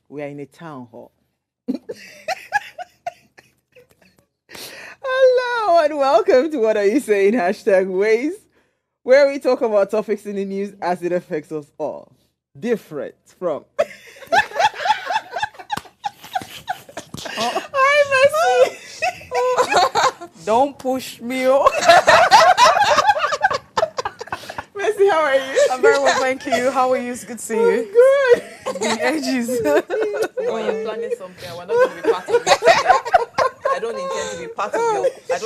We are in a town hall. Hello and welcome to What Are You Saying? #Ways, where we talk about topics in the news as it affects us all. Different from. Hi, Mercy. Don't push me. Mercy, how are you? I'm very well, thank you. How are you? It's good to see you. Good. The edges. When you're planning something, we're not going to be part of it today. I don't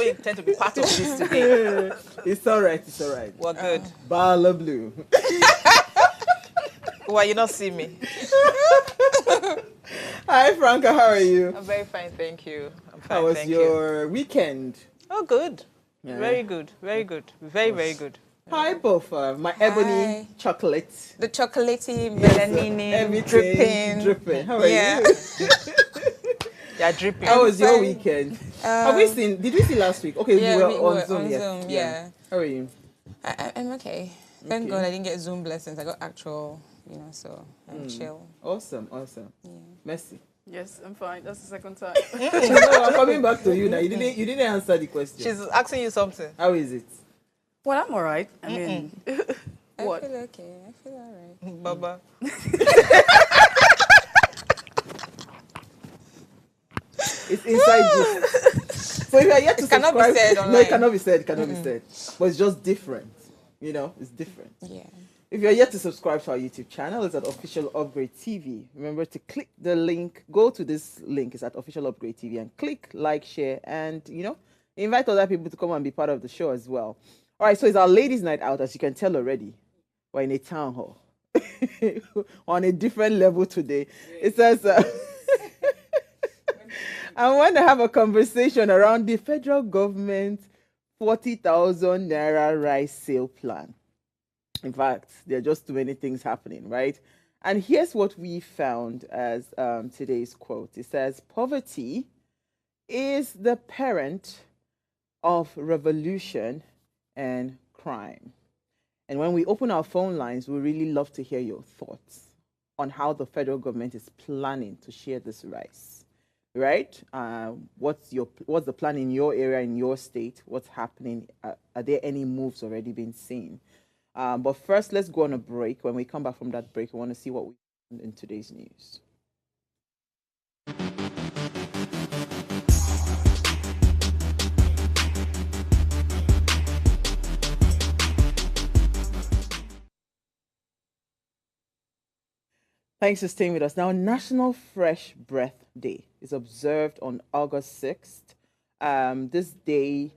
intend to be part of this today. It's all right. It's all right. We're good. Bala blue. Why you not see me? Hi, Franca. How are you? I'm very fine, thank you. I'm fine, How was thank your weekend? Oh, good. Yeah. Very good. Very good. Very, very good. Hi, Bofa. My ebony chocolate. The chocolatey, melanini, Everything dripping. How are you? You're dripping. How was your fine. weekend? Have we seen? Did we see last week? Okay, Yeah, we were on Zoom. Yes. yeah. How are you? I'm okay. Thank Okay. God I didn't get Zoom blessings. I got actual, so I'm chill. Awesome. Awesome. Yeah. Messi. Yes, I'm fine. That's the second time. No, I'm coming back to you now. You didn't answer the question. She's asking you something. How is it? Well, I'm all right. I mean, what? I feel okay. I feel all right. Baba. It's inside you. So if you are yet to cannot be subscribe, said no, it online. cannot be said. It cannot be said. But it's just different. It's different. Yeah. If you're yet to subscribe to our YouTube channel, it's at Official Upgrade TV. Remember to click the link. Go to this link. It's at Official Upgrade TV and click like, share, and invite other people to come and be part of the show as well. All right, so it's our ladies' night out, as you can tell already. We're in a town hall on a different level today. It says. I want to have a conversation around the federal government 40,000 naira rice sale plan. In fact, there are just too many things happening, right? And here's what we found as today's quote. It says, poverty is the parent of revolution and crime. And when we open our phone lines, we really love to hear your thoughts on how the federal government is planning to share this rice, right? What's the plan in your area, in your state? What's happening? Are there any moves already been seen? But first, let's go on a break. When we come back from that break, we want to see what we found in today's news. Thanks for staying with us. Now, National Fresh Breath Day is observed on August 6th. This day,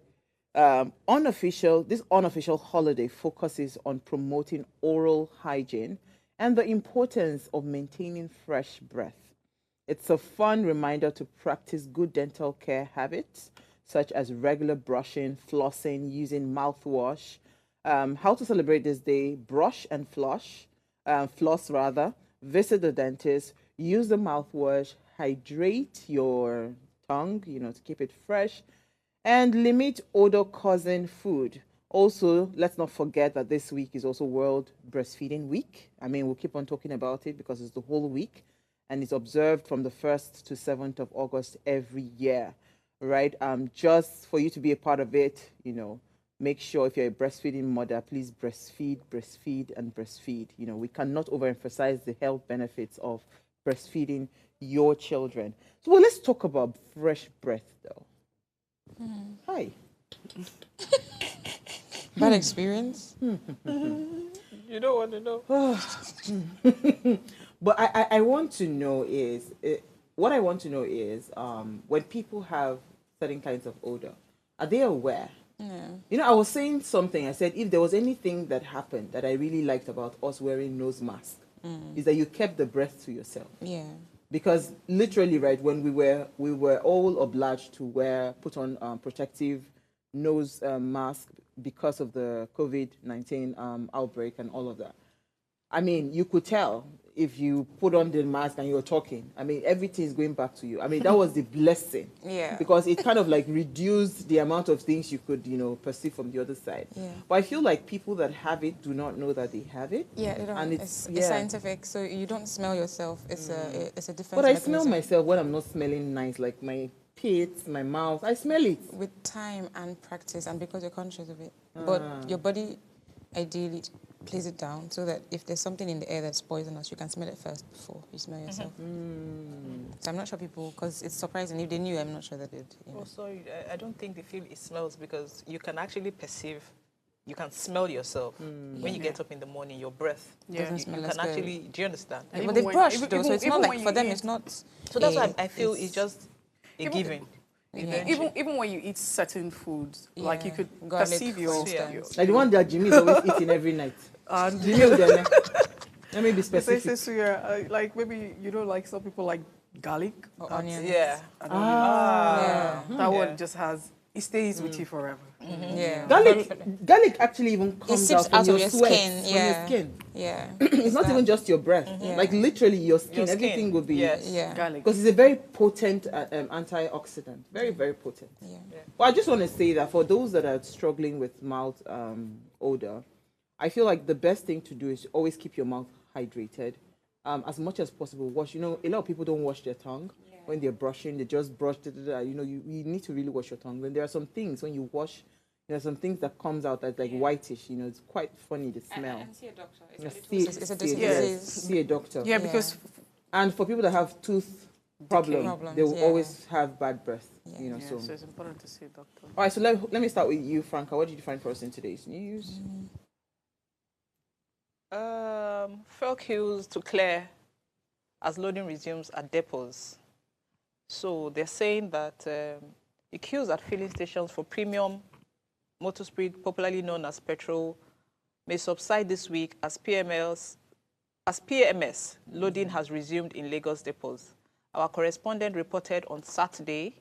this unofficial holiday focuses on promoting oral hygiene and the importance of maintaining fresh breath. It's a fun reminder to practice good dental care habits, such as regular brushing, flossing, using mouthwash. How to celebrate this day: brush and floss rather. Visit the dentist, use the mouthwash, hydrate your tongue, to keep it fresh, and limit odor causing food. Also, let's not forget that this week is also World Breastfeeding Week. I mean, we'll keep on talking about it because it's the whole week and it's observed from the 1st to 7th of August every year, right? Just for you to be a part of it, make sure if you're a breastfeeding mother, please breastfeed, and breastfeed. We cannot overemphasize the health benefits of breastfeeding your children. So, well, let's talk about fresh breath, though. Hi. Bad experience? You don't want to know. But I want to know is, what I want to know is, when people have certain kinds of odor, are they aware? Yeah. I was saying something. I said, if there was anything that happened that I really liked about us wearing nose masks, is that you kept the breath to yourself. Yeah. Because literally, right, when we were all obliged to put on protective nose mask because of the COVID-19 outbreak and all of that. I mean, you could tell if you put on the mask and you're talking, I mean, everything is going back to you. I mean, that was the blessing. Yeah. Because it kind of like reduced the amount of things you could, perceive from the other side. Yeah. But I feel like people that have it do not know that they have it. Yeah, they don't. And It's scientific, so you don't smell yourself. It's a different. But I smell myself when I'm not smelling nice, like my pits, my mouth. I smell it. With time and practice, and because you're conscious of it. But your body, ideally, plays it down so that if there's something in the air that's poisonous, you can smell it first before you smell yourself. So I'm not sure people, because it's surprising. If they knew, I'm not sure they did. Oh, sorry, I don't think they feel it smells because you can actually perceive, you can smell yourself. When you get up in the morning, your breath. Doesn't You smell as can good. actually, do you understand? And But even they've when- brushed even- though, so even- it's not even like when for you them eat- it's not. So that's why I feel it's just a Even- given. Yeah. Even when you eat certain foods, like you Yeah. could Garlic, perceive for your, instance. Like the one that Jimmy is always eating every night. and Jimmy will let me be They say, specific. like maybe you know, like some people like garlic Or and- onions. Yeah. and Yeah. that Yeah. one just has, it stays with you forever. Yeah. Garlic actually even It comes seeps out from out your of your sweat, skin. from Yeah. your skin. Yeah. It's not even just your breath. Yeah. Like literally your skin, Your skin, everything will be. yes. Yeah. Garlic. Because it's a very potent antioxidant. Very, very potent. Yeah. But I just want to say that for those that are struggling with mouth odor, I feel like the best thing to do is always keep your mouth hydrated. As much as possible, wash. A lot of people don't wash their tongue when they're brushing. They just brush. You need to really wash your tongue. Then there are some things when you wash, there are some things that comes out that's like whitish. It's quite funny, the smell. And see a doctor. It's a see, disease. see a doctor. Yeah, because And for people that have tooth Problems, they will yeah. always have bad breath. Yeah. so So it's important to see a doctor. all right, so let me start with you, Franca. What did you find for us in today's news? Fuel queues to clear as loading resumes at depots. So they're saying that the queues at filling stations for premium motor spirit, popularly known as petrol, may subside this week as PMS loading has resumed in Lagos depots. Our correspondent reported on Saturday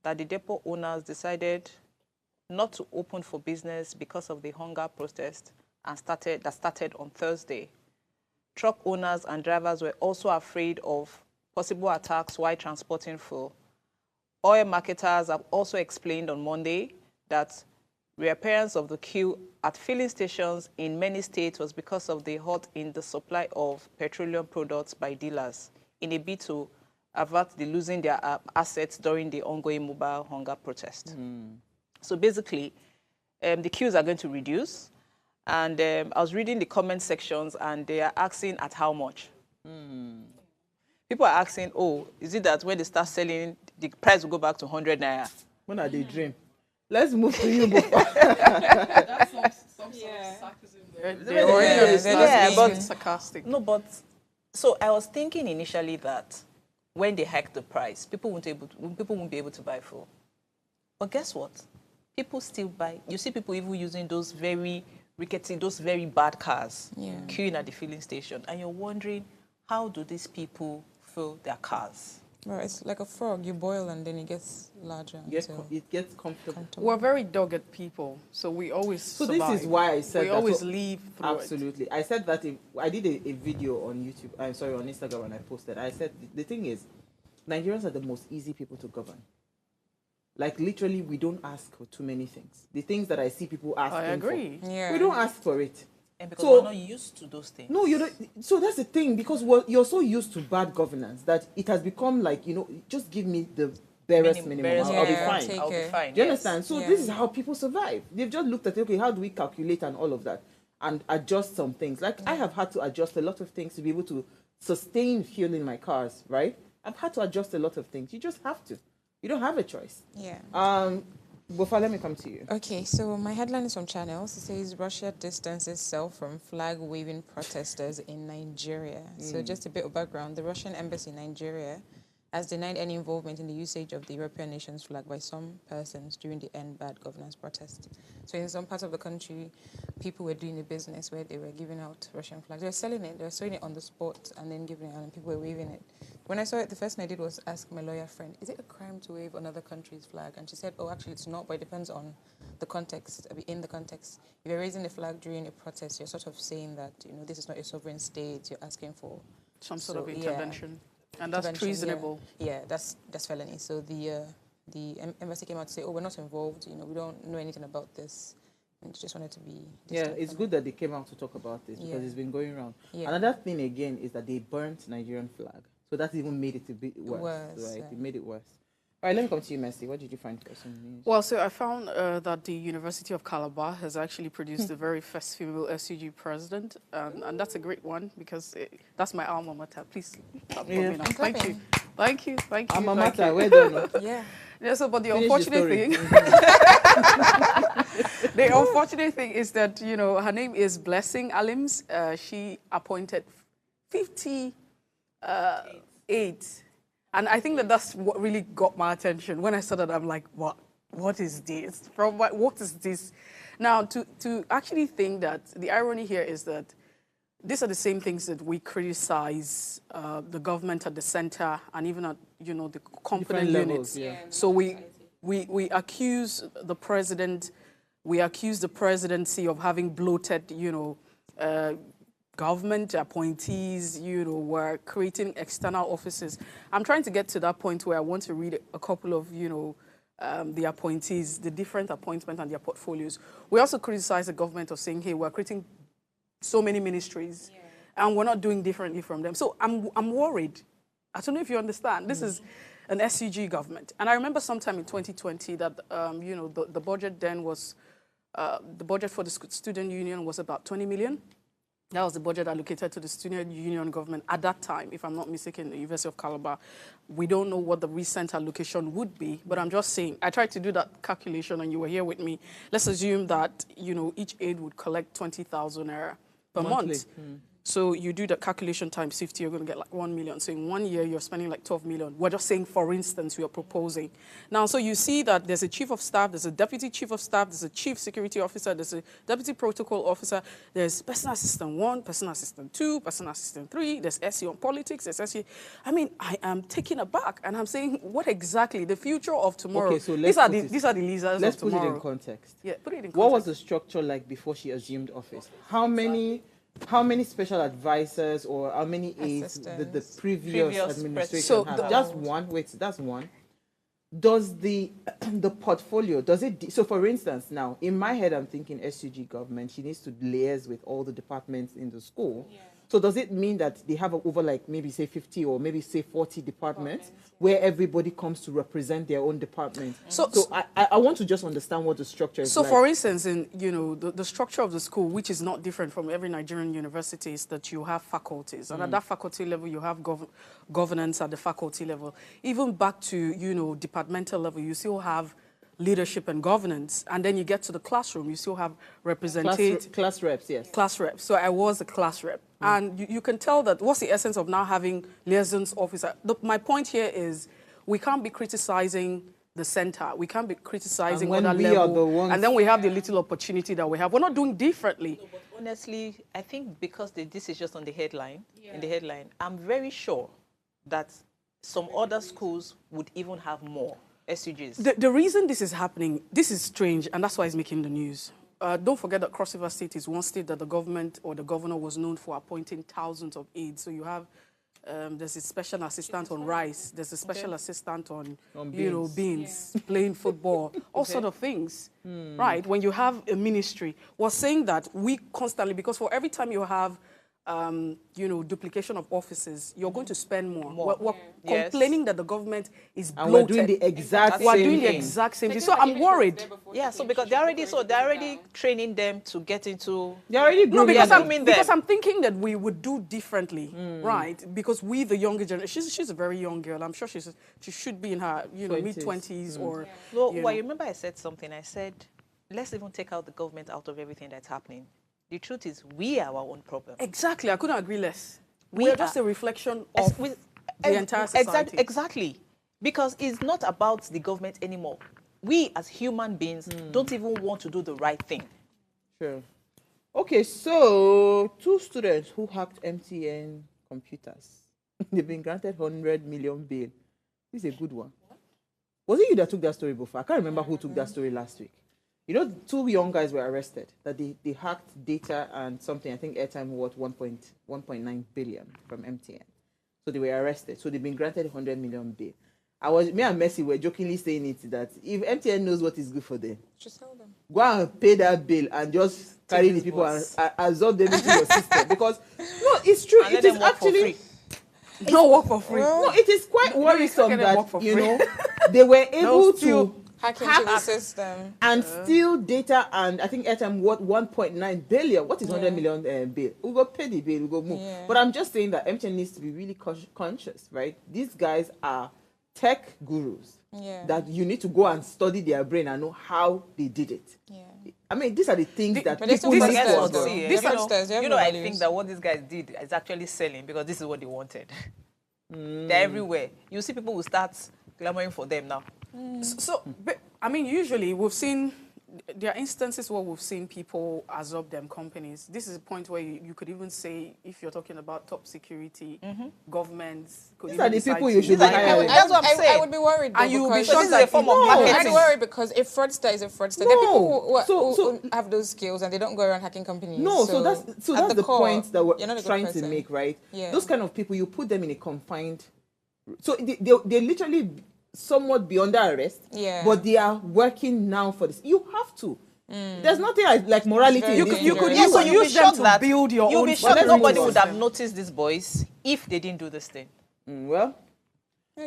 that the depot owners decided not to open for business because of the hunger protest that started on Thursday. Truck owners and drivers were also afraid of possible attacks while transporting fuel. Oil marketers have also explained on Monday that reappearance of the queue at filling stations in many states was because of the halt in the supply of petroleum products by dealers in a bid to avert the losing their assets during the ongoing mobile hunger protest. So basically, the queues are going to reduce. And I was reading the comment sections, and they are asking at how much. People are asking, oh, is it that when they start selling, the price will go back to 100 naira? When are they dream? Let's move to you, Boko. That's some sort of sarcasm there. They already Yeah, but sarcastic. no, but so I was thinking initially that when they hike the price, people won't be able to buy fuel. But guess what? People still buy. You see people even using those very rickety, those very bad cars, queuing at the filling station, and you're wondering, how do these people fill their cars? Well, it's like a frog. You boil and then it gets larger. It gets comfortable. We're very dogged people, so we always survive. This is why I said we that. always So- leave through it. Absolutely. I said that I did a video on YouTube. I'm sorry, on Instagram, and I posted. I said the thing is, Nigerians are the most easy people to govern. Like literally, we don't ask for too many things. The things that I see people asking I agree. Yeah. we don't ask for it. And because So- we're not used to those things. No, you don't. So that's the thing, because you're so used to bad governance that it has become like, just give me the barest minimum. barest I'll be minimum. fine. Take I'll be it. fine. Do you yes. understand? So Yeah. this is how people survive. They've just looked at, okay, how do we calculate and all of that and adjust some things. Like I have had to adjust a lot of things to be able to sustain fuel in my cars, right? I've had to adjust a lot of things. You just have to. You don't have a choice. Yeah. Bofa, let me come to you. Okay, so my headline is from Channels. It says Russia distances itself from flag-waving protesters in Nigeria. So just a bit of background. The Russian embassy in Nigeria has denied any involvement in the usage of the European nation's flag by some persons during the End Bad Governance protest. So in some parts of the country, people were doing a business where they were giving out Russian flags. They were selling it. They were selling it on the spot and then giving it out, and people were waving it. When I saw it, the first thing I did was ask my lawyer friend, is it a crime to wave another country's flag? And she said, oh, actually, it's not, but it depends on the context. In the context, if you're raising the flag during a protest, you're sort of saying that, this is not a sovereign state. You're asking for Some sort of So, intervention. And that's treasonable. Yeah, that's felony. So the embassy came out to say, oh, we're not involved. You know, we don't know anything about this. And just wanted to be. Yeah, it's good that they came out to talk about this because it's been going around. Yeah. Another thing again is that they burnt Nigerian flag, so that even made it a bit worse. Right, it made it worse. All right, let me come to you, Mercy. What did you find for some news? Well, so I found that the University of Calabar has actually produced the very first female SUG president, and that's a great one because that's my alma mater. Please clap for me now. Thank you. Thank you. Thank you. Alma mater, well done. Yeah. Yeah, so, but the unfortunate thing, the unfortunate thing is that, you know, her name is Blessing Alims. She appointed 58. And I think that that's what really got my attention. When I saw that, I'm like, what is this? What is this? Now, to actually think that, the irony here is that these are the same things that we criticize the government at the center and even at, you know, the component units. Yeah. So we accuse the president, we accuse the presidency of having bloated, you know, government appointees, you know, were creating external offices. I'm trying to get to that point where I want to read a couple of, you know, the appointees, the different appointments and their portfolios. We also criticize the government of saying, hey, we're creating so many ministries and we're not doing differently from them. So I'm worried. I don't know if you understand. This is an SUG government. And I remember sometime in 2020 that, you know, the budget then was, the budget for the student union was about 20 million. That was the budget allocated to the student union government at that time, if I'm not mistaken, the University of Calabar. We don't know what the recent allocation would be, but I'm just saying, I tried to do that calculation and you were here with me. Let's assume that, you know, each aide would collect 20,000 naira per month. So you do the calculation times 50, you're going to get like 1 million. So in 1 year, you're spending like 12 million. We're just saying, for instance, we are proposing. Now, so you see that there's a chief of staff, there's a deputy chief of staff, there's a chief security officer, there's a deputy protocol officer, there's personal assistant 1, personal assistant 2, personal assistant 3, there's SE on politics, there's SE. I mean, I am taken aback and I'm saying, what exactly? The future of tomorrow. Okay, so these are the losers of tomorrow. Let's put it in context. Yeah, put it in context. What was the structure like before she assumed office? How many special advisors or how many aides the previous administration had? Just one. Wait, that's one. Does the portfolio, does it, so for instance, now, in my head, I'm thinking SUG government, she needs to liaise with all the departments in the school. Yeah. So does it mean that they have over like maybe say 50 or maybe say 40 departments where everybody comes to represent their own department? So I want to just understand what the structure is. So like. For instance, in, you know, the structure of the school, which is not different from every Nigerian university, is that you have faculties. And at that faculty level, you have governance at the faculty level. Even back to, you know, departmental level, you still have leadership and governance, and then you get to the classroom, you still have representative... Class reps, yes. Class reps. So I was a class rep. And you can tell that what's the essence of now having liaisons officer. My point here is we can't be criticizing the center. We can't be criticizing other level. And then we have the little opportunity that we have. We're not doing differently. No, but honestly, I think because this is just on the headline, in the headline, I'm very sure that some other schools would even have more SUGs. The reason this is happening, this is strange, and that's why it's making the news. Don't forget that Cross River State is one state that the government or the governor was known for appointing thousands of aides. So you have, there's a special assistant on rice, there's a special assistant on you know, beans, playing football, all sort of things, right? When you have a ministry, we're saying that we constantly, because for every time you have you know, duplication of offices, you're going to spend more. We're complaining that the government is bloated. And we're doing the exact same thing. We're doing the exact same thing. So I'm worried. Yeah, so because they're already training them to get into... They're already grooming because I'm thinking that we would do differently, right? Because we, the younger generation, she's a very young girl. I'm sure she should be in her, you know, mid-20s or... Well, I remember I said something. I said, let's even take out the government out of everything that's happening. The truth is, we are our own problem. Exactly. I couldn't agree less. We are just a reflection of the entire society. Exactly. Because it's not about the government anymore. We, as human beings, don't even want to do the right thing. Sure. Okay, so 2 students who hacked MTN computers, they've been granted 100 million bail. This is a good one. Was it you that took that story before? I can't remember who took that story last week. You know, two young guys were arrested that they hacked data and something. I think airtime worth 1.9 billion from MTN. So they were arrested. So they've been granted 100 million bail. Me and Messi were jokingly saying it that if MTN knows what is good for them, Just tell them. go and pay that bill and just carry the people and absorb them into your system. Because no, it's true. And It is actually No work for free. no, it is quite worrisome get them work that for you free. know they were able still to Hack into the system. and steal data, and I think airtime worth 1.9 billion. What is 100 million bill? We go pay the bill, we go move. Yeah. But I'm just saying that MTN needs to be really conscious, right? These guys are tech gurus. Yeah. That you need to go and study their brain and know how they did it. Yeah. I mean, these are the things that but they people still need fraudsters, to though. observe. See, These fraudsters, they have no I values. think that what these guys did is actually selling because this is what they wanted. They're everywhere. You see people will start clamoring for them now. So, I mean, usually we've seen, there are instances where we've seen people absorb them companies. This is a point where you could even say, if you're talking about top security, governments could These even are the decide people to- you should be These are the people- hiring. That's what I'm I saying. would be worried though, And you will be because So shocked this is a that form of No. I'd marketing. be worried because a fraudster is a fraudster. There are No. people who, So- who have those skills and they don't go around hacking companies. No, so that's at the core, point that we're you're not a good trying to person. make, right? Yeah. Those kind of people, you put them in a confined. So they literally somewhat be under arrest. Yeah. But they are working now for this. You have to. There's nothing like morality. very in this. dangerous. could Yeah, so even you use them shocked to that build your you'll own be system. shocked nobody System. would have noticed these boys if they didn't do this thing. Well,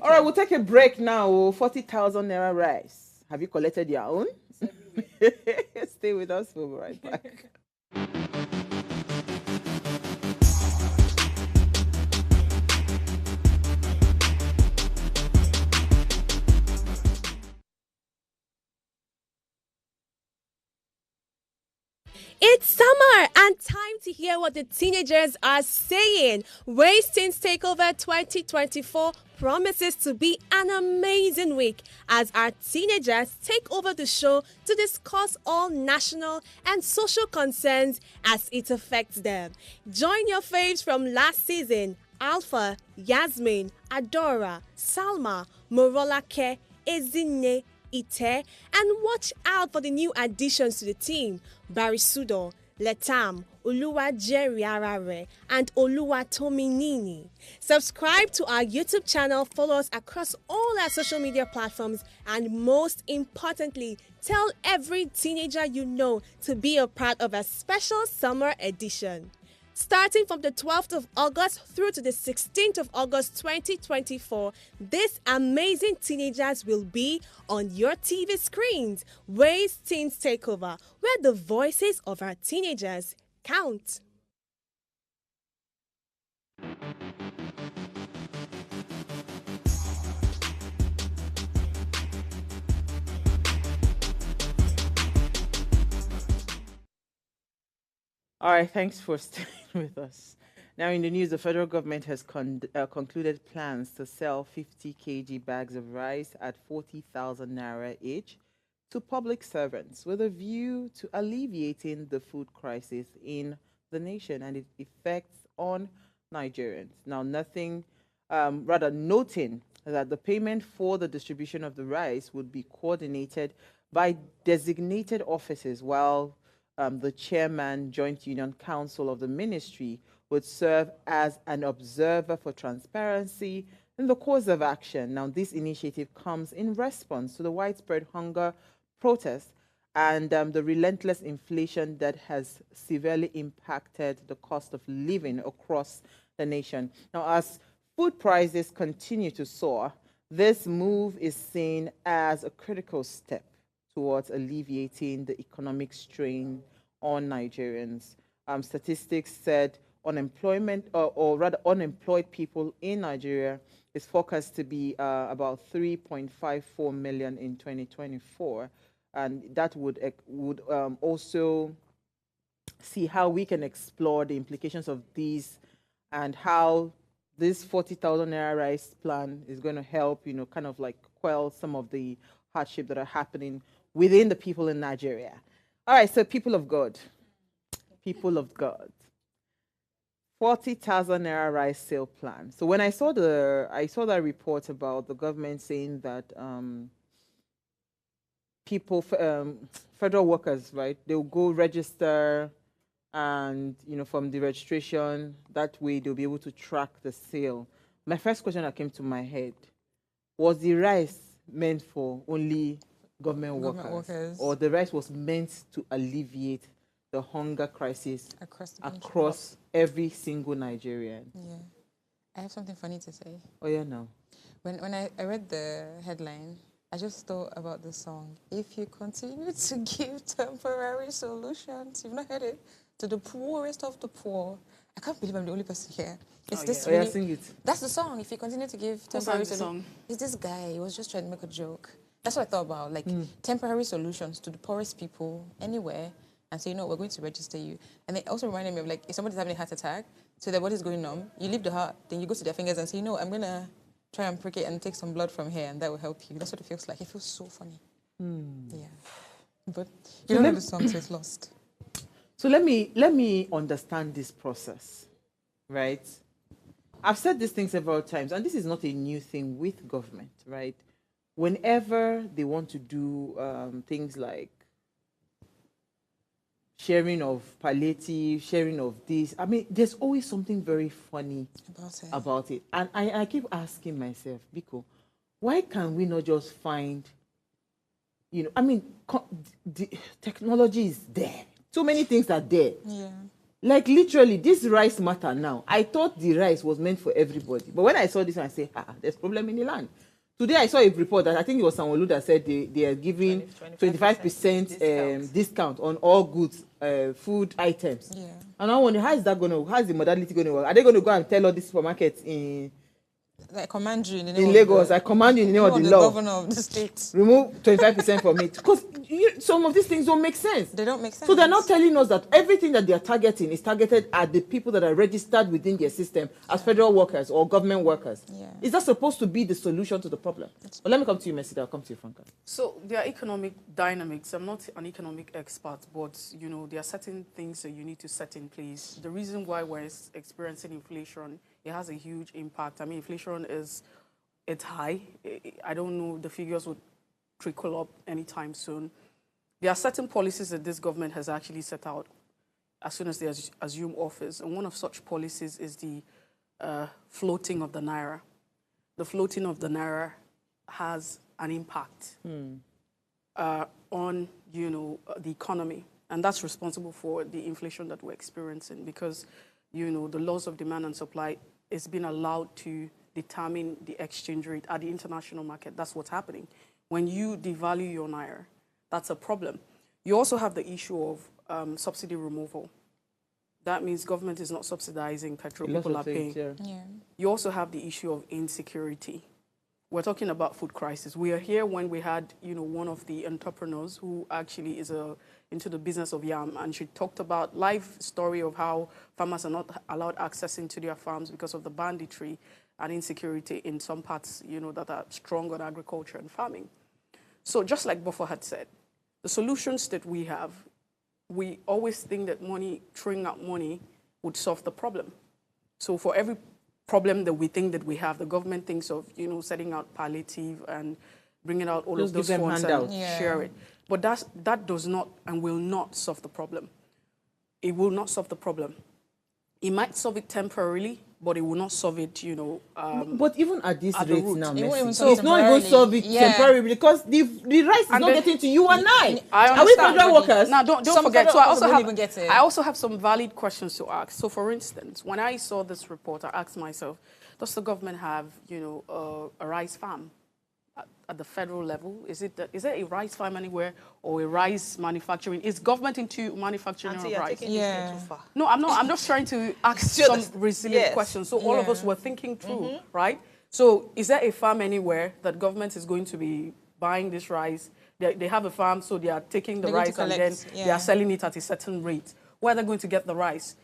all right, we'll take a break now. 40,000 naira rice. Have you collected your own? Stay with us. We'll be right back. It's summer and time to hear what the teenagers are saying. Wastings Takeover 2024 promises to be an amazing week as our teenagers take over the show to discuss all national and social concerns as it affects them. Join your faves from last season: Alpha, Yasmin, Adora, Salma, Morolake, Ezinne, Ite, and watch out for the new additions to the team: Barisudo, Letam, Oluwa Arare, and Oluwa Tominini. Subscribe to our YouTube channel, follow us across all our social media platforms, and most importantly, tell every teenager you know to be a part of a special summer edition. Starting from the 12th of August through to the 16th of August 2024, these amazing teenagers will be on your TV screens. Ways Teens Takeover, where the voices of our teenagers count. All right, thanks for staying with us. Now, in the news, the federal government has concluded plans to sell 50 kg bags of rice at 40,000 naira each to public servants with a view to alleviating the food crisis in the nation and its effects on Nigerians. Now, rather noting that the payment for the distribution of the rice would be coordinated by designated officers, while the chairman, Joint Union Council of the ministry, would serve as an observer for transparency in the course of action. Now, this initiative comes in response to the widespread hunger protests and the relentless inflation that has severely impacted the cost of living across the nation. Now, as food prices continue to soar, this move is seen as a critical step towards alleviating the economic strain on Nigerians. Statistics said unemployment, or rather unemployed people in Nigeria is forecast to be about 3.54 million in 2024. And that would also see how we can explore the implications of these and how this 40,000 naira rice plan is going to help, kind of like quell some of the hardship that are happening within the people in Nigeria. All right, so people of God, 40,000 naira rice sale plan. So when I saw that report about the government saying that people, federal workers, right? They'll go register, and from the registration, that way they'll be able to track the sale. My first question that came to my head was: the rice meant for only government workers, or the rice was meant to alleviate the hunger crisis across every single Nigerian? Yeah, I have something funny to say. Oh yeah, no. When I read the headline, I just thought about the song. If you continue to give temporary solutions, you've not heard it, to the poorest of the poor. I can't believe I'm the only person here. It's this Really, sing it. That's the song. If you continue to give temporary solutions. It's this guy. He was just trying to make a joke. That's what I thought about. Like temporary solutions to the poorest people anywhere, and say, we're going to register you. And it also reminded me of, like, if somebody's having a heart attack, so their body's going numb, you leave the heart, then you go to their fingers and say, I'm going to try and prick it and take some blood from here, and that will help you. That's what it feels like. It feels so funny. Yeah. But you don't know the song, so it's lost. So let me understand this process, right? I've said this thing several times, and this is not a new thing with government, right? Whenever they want to do things like sharing of palliative, sharing of this, I mean, there's always something very funny about it. And I keep asking myself, Biko, why can we not just find, I mean, the technology is there. So many things are there. Yeah. Like, literally, this rice matter now. I thought the rice was meant for everybody. But when I saw this, I say, there's problem in the land. Today, I saw a report that I think it was Sanwo-Olu that said they are giving 25% discount on all goods, food items. Yeah. And I wonder, how's the modality going to work? Are they going to go and tell all these supermarkets in... I command you in the name in Lagos, I command you in the name of the law. Governor of the state. Remove 25% from it. Because some of these things don't make sense. They don't make sense. So they're not telling us that everything that they are targeting is targeted at the people that are registered within their system as federal workers or government workers. Yeah. Is that supposed to be the solution to the problem? Well, let me come to you, Messi. I'll come to you, Franca. So there are economic dynamics. I'm not an economic expert, but there are certain things that you need to set in place. The reason why we're experiencing inflation, it has a huge impact. I mean, inflation it's high. I don't know the figures would trickle up anytime soon. There are certain policies that this government has actually set out as soon as they assume office. And one of such policies is the floating of the naira. The floating of the naira has an impact on, the economy. And that's responsible for the inflation that we're experiencing because, the laws of demand and supply is being allowed to determine the exchange rate at the international market. That's what's happening. When you devalue your naira, that's a problem. You also have the issue of subsidy removal. That means government is not subsidizing petrol, people are paying. Yeah. You also have the issue of insecurity. We're talking about food crisis. We are here when we had, one of the entrepreneurs who actually is into the business of yam, and she talked about life story of how farmers are not allowed access into their farms because of the banditry and insecurity in some parts, that are strong on agriculture and farming. So just like Buffer had said, the solutions that we have, we always think that throwing out money would solve the problem. So for every problem that we think that we have, the government thinks of, setting out palliative and bringing out all of those funds and share it. But that does not and will not solve the problem. It will not solve the problem. It might solve it temporarily, but it will not solve it, but even at this rate now, so it's not even solve it temporarily because the rice is not getting to you and I. Are we federal workers? Now, don't forget. So I also have some valid questions to ask. So, for instance, when I saw this report, I asked myself, does the government have, a rice farm at the federal level? Is there a rice farm anywhere or a rice manufacturing? Is government into manufacturing of rice? Taking this thing too far. No, I'm not. I'm just trying to ask some resilient questions. So all of us were thinking through, right? So is there a farm anywhere that government is going to be buying this rice? They have a farm, so they are taking the rice and then they are selling it at a certain rate. Where are they going to get the rice?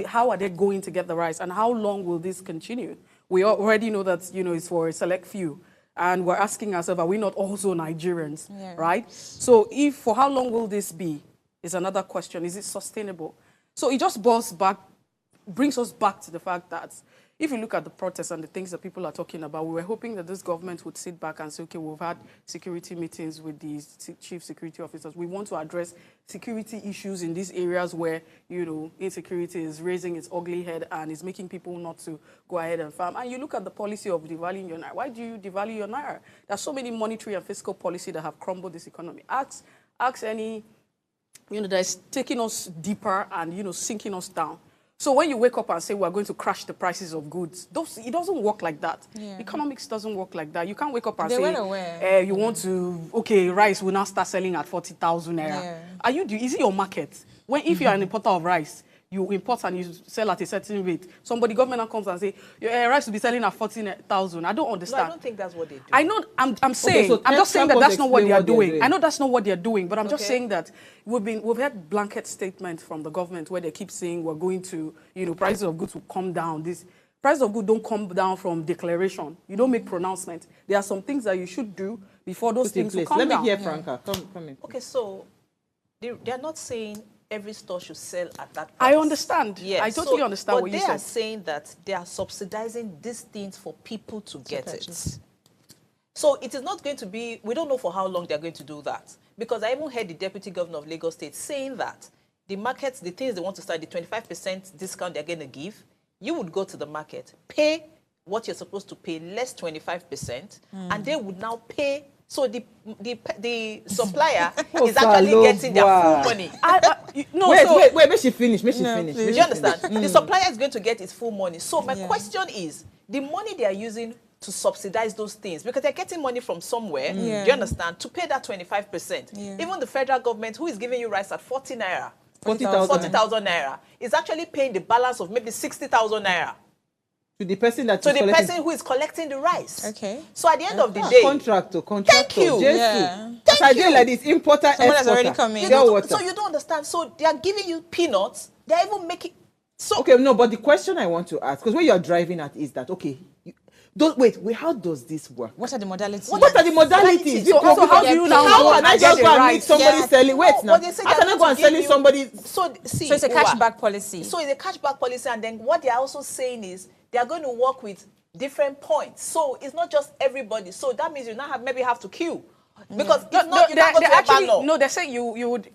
How are they going to get the rice? And how long will this continue? We already know that, it's for a select few. And we're asking ourselves, are we not also Nigerians, right? So for how long will this be is another question. Is it sustainable? So it just boils back brings us back to the fact that if you look at the protests and the things that people are talking about, we were hoping that this government would sit back and say, okay, we've had security meetings with the chief security officers. We want to address security issues in these areas where, you know, insecurity is raising its ugly head and is making people not to go ahead and farm. And you look at the policy of devaluing your naira. Why do you devalue your naira? There's so many monetary and fiscal policy that have crumbled this economy. Ask any, you know, that is taking us deeper and, you know, sinking us down. So when you wake up and say we're going to crash the prices of goods, it doesn't work like that. Yeah. Economics doesn't work like that. You can't wake up and say you want to, okay, rice will now start selling at 40,000 naira. Yeah. Is it your market? If you're an importer of rice, you import and you sell at a certain rate. Government now comes and say, your rice will be selling at 14,000. I don't understand. No, I don't think that's what they do. I know, I'm saying, okay, so I'm just saying that that's not what they are doing. I know that's not what they're doing, but I'm just saying that we've had blanket statements from the government where they keep saying we're going to, you know, prices of goods will come down. Prices of goods don't come down from declaration. You don't make pronouncements. There are some things that you should do before those things will come down. Let me hear Franca. Come in. Okay, so they're not saying every store should sell at that price. I understand. Yes. I totally understand what you said. But they are saying that they are subsidizing these things for people to get it. So it is not going to be, we don't know for how long they're going to do that. Because I even heard the deputy governor of Lagos State saying that the markets, the things they want to start, the 25% discount they're going to give, you would go to the market, pay what you're supposed to pay, less 25%, and they would now pay. So the supplier is actually getting their full money. Wait, make she finish. Do you understand? The supplier is going to get his full money. So my question is, the money they are using to subsidize those things, because they're getting money from somewhere, do you understand, to pay that 25%. Even the federal government, who is giving you rice at 40 naira, 40,000 naira, is actually paying the balance of maybe 60,000 naira. To the person who is collecting the rice. Okay. So at the end of the day, contractor. Thank you. Thank you. Like this importer, someone has already come in. So you don't understand. So they are giving you peanuts. They are even making. So okay, no. But the question I want to ask, because what you are driving at is that okay. Wait, how does this work? What are the modalities? What are the modalities? So how do you now how can I just go and meet somebody selling? Wait now. How can I go and selling somebody? So it's a cashback policy. So it's a cashback policy, and then what they are also saying is they are going to work with different points. So it's not just everybody. So that means you now have to queue. Because they're saying you would.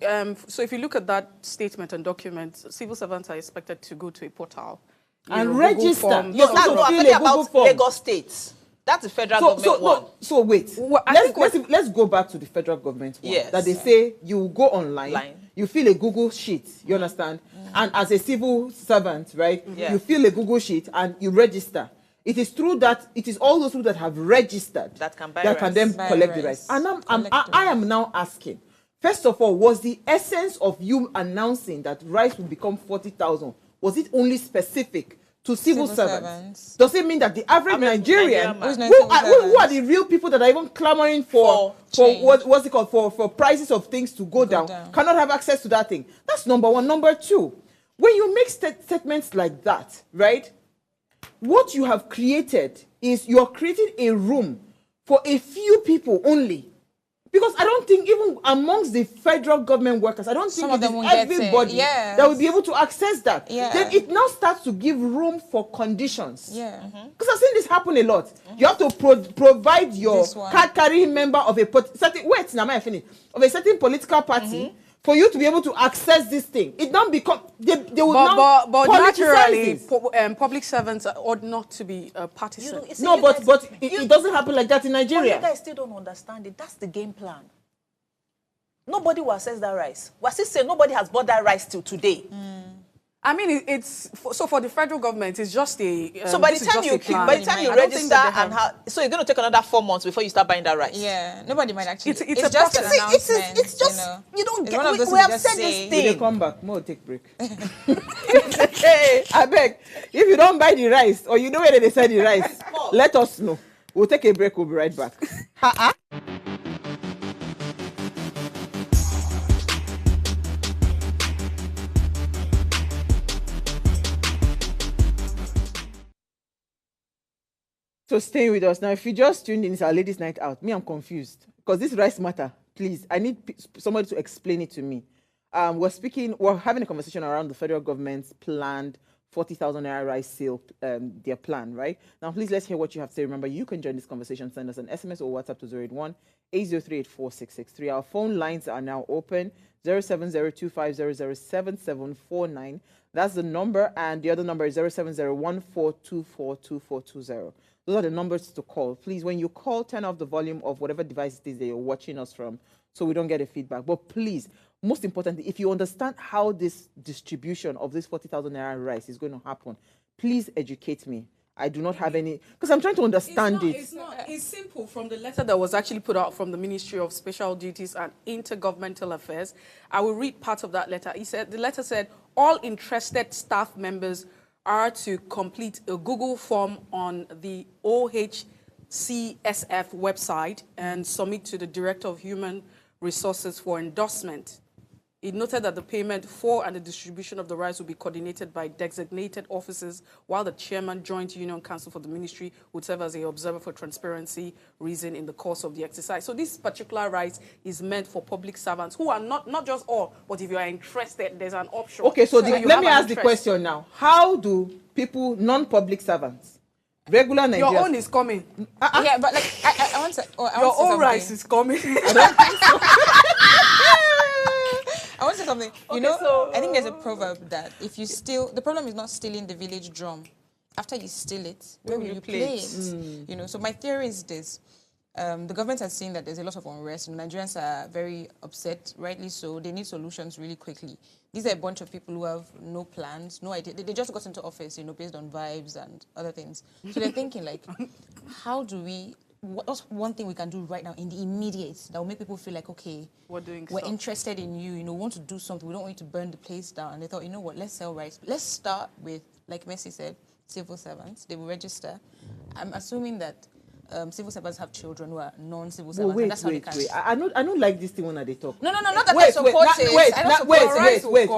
So if you look at that statement and document, civil servants are expected to go to a portal and register. I'm talking about Lagos State. That's the federal government one. So wait, let's go back to the federal government one. Yes. That they say you go online, you fill a Google sheet, you understand? And as a civil servant, right, you fill a Google sheet and you register. It is true that it is all those people that have registered that can then collect the rice. And I am now asking, first of all, was the essence of you announcing that rice will become 40,000, was it only specific to civil servants? Does it mean that the average Nigerian, who are the real people that are even clamoring for what's it called, for prices of things to go down, cannot have access to that thing? That's number one. Number two, when you make statements like that, right, what you have created is you are creating a room for a few people only. Because I don't think even amongst the federal government workers, I don't think it is everybody that will be able to access that. Then it now starts to give room for conditions. Because I've seen this happen a lot. You have to provide your card-carrying member of a certain political party for you to be able to access this thing. It now become they will now but naturally public servants ought not to be partisan. But it doesn't happen like that in Nigeria. You guys still don't understand it. That's the game plan. Nobody will access that rice. We're still saying nobody has bought that rice till today. I mean, so for the federal government, it's just a. So by the time you register so you're going to take another 4 months before you start buying that rice. Yeah, nobody might actually. It's just an announcement. It's just you don't get. We have said this thing. They come back. More take break. Hey, I beg. If you don't buy the rice or you know where they sell the rice, let us know. We'll take a break. We'll be right back. So staying with us now. If you just tuned in, it's our ladies' night out. Me, I'm confused because this rice matter. Please, I need somebody to explain it to me. We're having a conversation around the federal government's planned 40,000 naira rice sale, their plan, right? Now, please let's hear what you have to say. Remember, you can join this conversation. Send us an SMS or WhatsApp to 081-803-84663. Our phone lines are now open. 07025007749. That's the number, and the other number is 07014242420. Those are the numbers to call. Please, when you call, turn off the volume of whatever device it is that you're watching us from, so we don't get a feedback. But please, most importantly, if you understand how this distribution of this 40,000 naira rice is going to happen, please educate me. I do not have any, because I'm trying to understand it. It's simple. From the letter that was actually put out from the Ministry of Special Duties and Intergovernmental Affairs, I will read part of that letter. The letter said, all interested staff members are to complete a Google form on the OHCSF website and submit to the Director of Human Resources for endorsement. It noted that the payment for and the distribution of the rice will be coordinated by designated officers, while the chairman, Joint Union Council for the Ministry, would serve as an observer for transparency reason in the course of the exercise. So this particular rice is meant for public servants who are not just all, but if you are interested, there's an option. Okay, so let me ask the question now. How do people, non-public servants, regular Nigerians... Your own is coming. Yeah, but like, I want to... Your own rice is coming. I don't think so. I want to say something. You know, I think there's a proverb that if you steal, the problem is not stealing the village drum. After you steal it, where will you play it? You know, so my theory is this. The government has seen that there's a lot of unrest. Nigerians are very upset, rightly so. They need solutions really quickly. These are a bunch of people who have no plans, no idea. They just got into office, you know, based on vibes and other things. So they're thinking, like, how do we... What's one thing we can do right now in the immediate that will make people feel like, okay, we're interested in you, you know, we want to do something. We don't want you to burn the place down. And they thought, you know what, let's sell rice. Let's start with, like Messi said, civil servants. They will register. I'm assuming that civil servants have children who are non-civil servants. Wait, and that's how they wait, can. wait. I don't like this thing when they talk. No, not that I support it.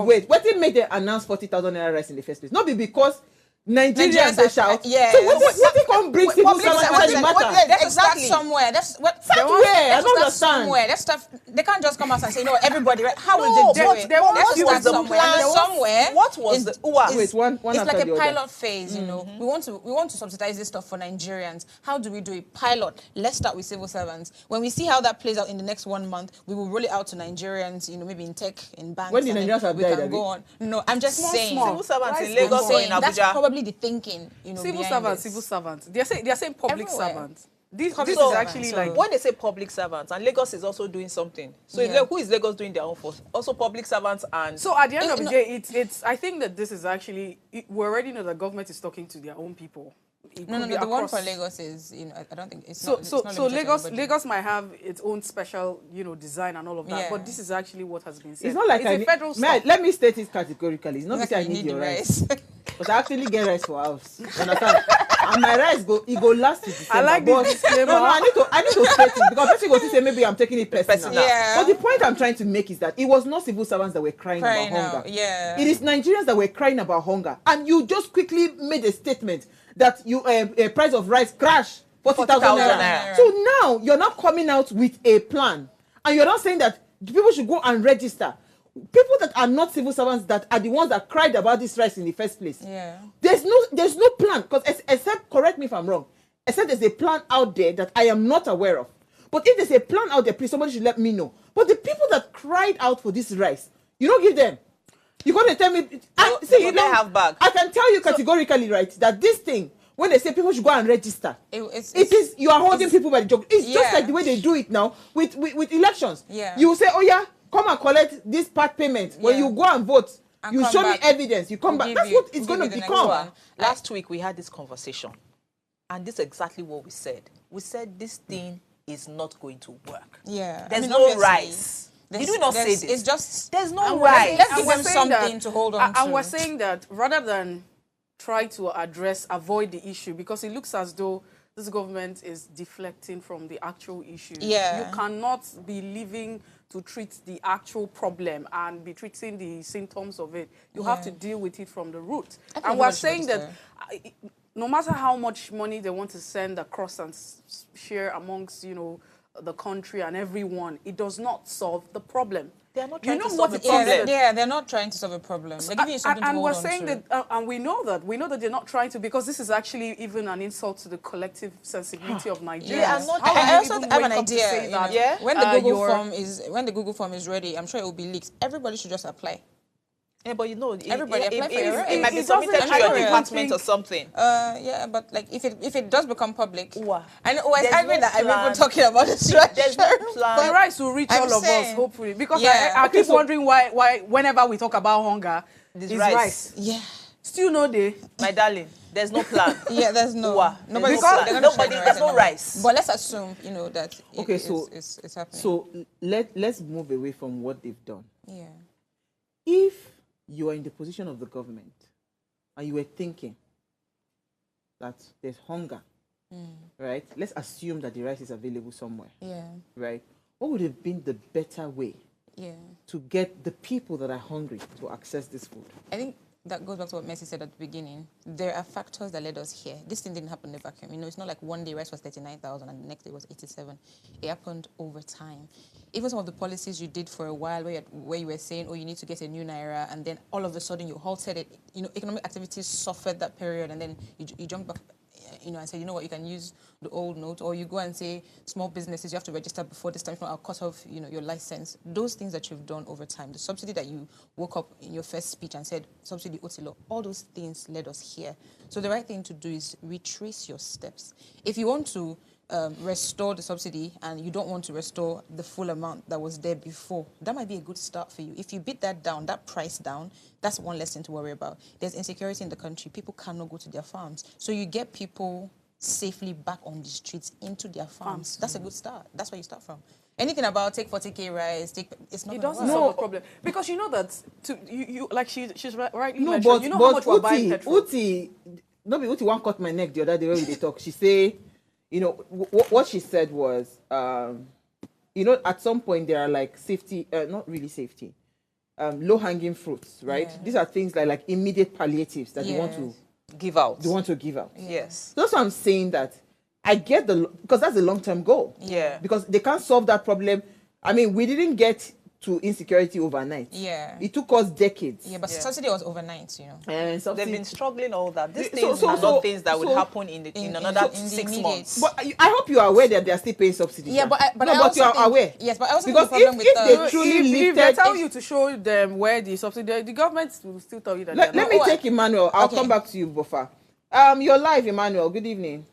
Wait. What did make them announce 40,000 naira rice in the first place? Not be because Nigerians they shout. Yeah. So what they come bring civil servants to the matter? That's start somewhere. That's what. Somewhere. I don't understand. Somewhere. That stuff. They can't just come out and say, no, everybody. Right? How will they do it? What was the somewhere. plan? Somewhere. What was the Wait, one it's after like the a other. pilot phase, you know. We want to subsidize this stuff for Nigerians. How do we do a pilot? Let's start with civil servants. When we see how that plays out in the next 1 month, we will roll it out to Nigerians, you know, maybe in tech, in banks. When the Nigerians have died, we can go on. No, I'm just saying. Civil servants in Lagos or in That's Abuja. probably the thinking, you know, Civil behind servants. They are saying public Everywhere. servants. This Public is servants, actually so- like... When they say public servants, and Lagos is also doing something. So who is Lagos doing their own for? Also public servants and... So at the end of the day, it's. I think that this is actually... We already know that government is talking to their own people. No, the one for Lagos is, you know, I don't think it's So not. It's not limited to anybody. Lagos might have its own special, you know, design and all of that. Yeah. But this is actually what has been said. It's not like it's a federal stuff. let me state it categorically. It's not Like because I you need your the rice. But I actually get rice for house. You understand? And my rice go last to December. I like this disclaimer. No, I need to state it because people go to say maybe I'm taking it personal. Yeah. But the point I'm trying to make is that it was not civil servants that were crying about hunger. Yeah. It is Nigerians that were crying about hunger. And you just quickly made a statement that a price of rice crash 40,000 naira. So now you're not coming out with a plan. And you're not saying that people should go and register. People that are not civil servants that are the ones that cried about this rice in the first place. Yeah. There's no plan, because except, correct me if I'm wrong, except there's a plan out there that I am not aware of. But if there's a plan out there, please somebody should let me know. But the people that cried out for this rice, you don't give them. You're going to tell me... they have bag. I can tell you categorically, right, that this thing, when they say people should go and register, you are holding people by the joke. It's just like the way they do it now with elections. Yeah. You say, oh yeah, come and collect this part payment. When you go and vote, you show me evidence. You come back. That's what it's going to become. Last week we had this conversation, and this is exactly what we said. We said this thing is not going to work. Yeah. There's no rice. Did we not say this? It's just... There's no rice. Let's give them something to hold on to. And we're saying that rather than try to avoid the issue, because it looks as though this government is deflecting from the actual issue. Yeah. You cannot be living to treat the actual problem and be treating the symptoms of it. You have to deal with it from the root. And we're saying that no matter how much money they want to send across and share amongst, you know, the country and everyone, it does not solve the problem. They are not You trying know to what solve a it is? problem. They're not trying to solve a problem. They're giving you something to And hold we're on saying to. that, and we know that they're not trying to, because this is actually even an insult to the collective sensibility of Nigerians. They are not How trying- will I you also even have wake an up to idea. say You that, know, Yeah. when the you're- when the Google form is ready, I'm sure it will be leaked. Everybody should just apply. Yeah, but you know, Everybody apply for your it might be It submitted doesn't- to I your don't even department or think- something. Yeah, but like if it does become public, Wow. and always There's agree no that I'm even plan. talking about the See, there's no structure. plan. the rice will reach I'm all of us, saying- hopefully. Because Yeah. I Okay, keep so- wondering why whenever we talk about hunger, This it's rice. rice. Yeah, Still no day. My darling, there's no plan. yeah. There's no Wow. nobody. There's no plan. There's no rice. But let's assume that. Okay, so it's happening. So let's move away from what they've done. yeah, If you are in the position of the government and you were thinking that there's hunger, right? Let's assume that the rice is available somewhere, yeah, right? What would have been the better way yeah. to get the people that are hungry to access this food? I think that goes back to what Messi said at the beginning. There are factors that led us here. This thing didn't happen in a vacuum. You know, it's not like one day rice was 39,000 and the next day was 87. It happened over time. Even some of the policies you did for a while where you were saying, oh, you need to get a new Naira, and then all of a sudden you halted it. You know, economic activities suffered that period, and then you jumped back, you know, and said, you know what, you can use the old note, or you go and say, small businesses, you have to register before this time, if not, I'll cut off, you know, your license. Those things that you've done over time, the subsidy that you woke up in your first speech and said, subsidy Otilo, all those things led us here. So the right thing to do is retrace your steps. If you want to restore the subsidy and you don't want to restore the full amount that was there before, that might be a good start for you. If you beat that down, that price down, that's one less thing to worry about. There's insecurity in the country. People cannot go to their farms. So you get people safely back on the streets into their farms. That's a good start. That's where you start from. Anything about take 40K rice, it's not It gonna doesn't work. solve the problem. Because you know that, you like she's rightly No, mentioned, but you know how much we're buying Uti, petrol. no be Uti one cut my neck the other day when we talk. She say, you know, what she said was, you know, at some point there are like safety, not really safety, low-hanging fruits, right? Yeah. These are things like immediate palliatives that they want Yes. to Give out. give out. Yes. So that's why I'm saying that I get because that's the long-term goal. Yeah. Because they can't solve that problem. I mean, we didn't get to insecurity overnight. Yeah. It took us decades. Yeah, but Yeah. subsidy was overnight, you know. And They've something, been struggling all that. These So- things so- are so- not things that would so- happen in in another the 6 immediate- months. but I hope you are aware that they are still paying subsidies. Yeah, now. but no, I also you are think, aware. Yes, but I also Because think the problem if with they truly if they lifted, tell you to show them where the subsidy, the government will still tell you that let they're me not. take Emmanuel. I'll Okay. come back to you, Bofa. You're live, Emmanuel. Good evening.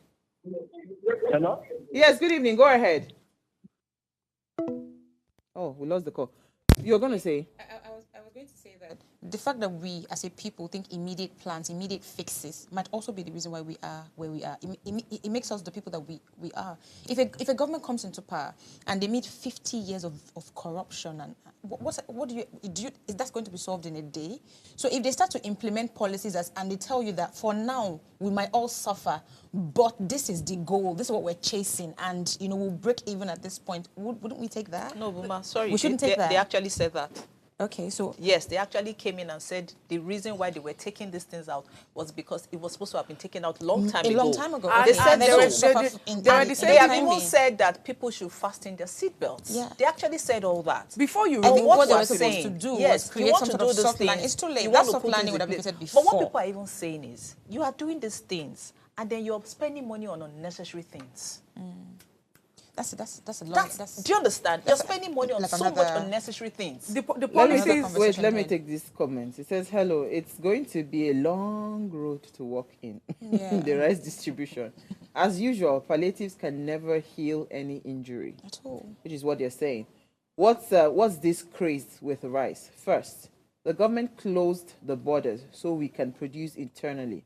Hello? Yes, good evening. Go ahead. Oh, we lost the call. You're going to say? I was going to say that the fact that we as a people think immediate plans, immediate fixes might also be the reason why we are where we are. It makes us the people that we are. If a government comes into power and they meet 50 years of corruption, and what do you is that going to be solved in a day? So if they start to implement policies and they tell you that for now we might all suffer, but this is the goal, this is what we're chasing, and you know we'll break even at this point, wouldn't we take that? No, Buma, sorry. We shouldn't they, take that. They actually said that. Okay, so Yes, they actually came in and said the reason why they were taking these things out was because it was supposed to have been taken out long time a ago. long time ago. And They said then they were- don't suffer they- in- they were in- the in same They have time even being. said that people should fasten their seatbelts. Yeah. They actually said all that. Before you I think remove what what they we're were supposed saying, to do yes, was you create want some to sort do of those soft land. things, It's too late. you That want to soft put landing into would have been place. created But what before. people are even saying is, you are doing these things, and then you're spending money on unnecessary things. That's a long. Do you understand? You're that's spending money on like so another- much unnecessary things. the Let me policies. take, conversation let me then. take this comment. It says, hello, it's going to be a long road to walk in. Yeah. The rice distribution. As usual, palliatives can never heal any injury, At all. which is what they're saying. What's this craze with rice? First, the government closed the borders so we can produce internally.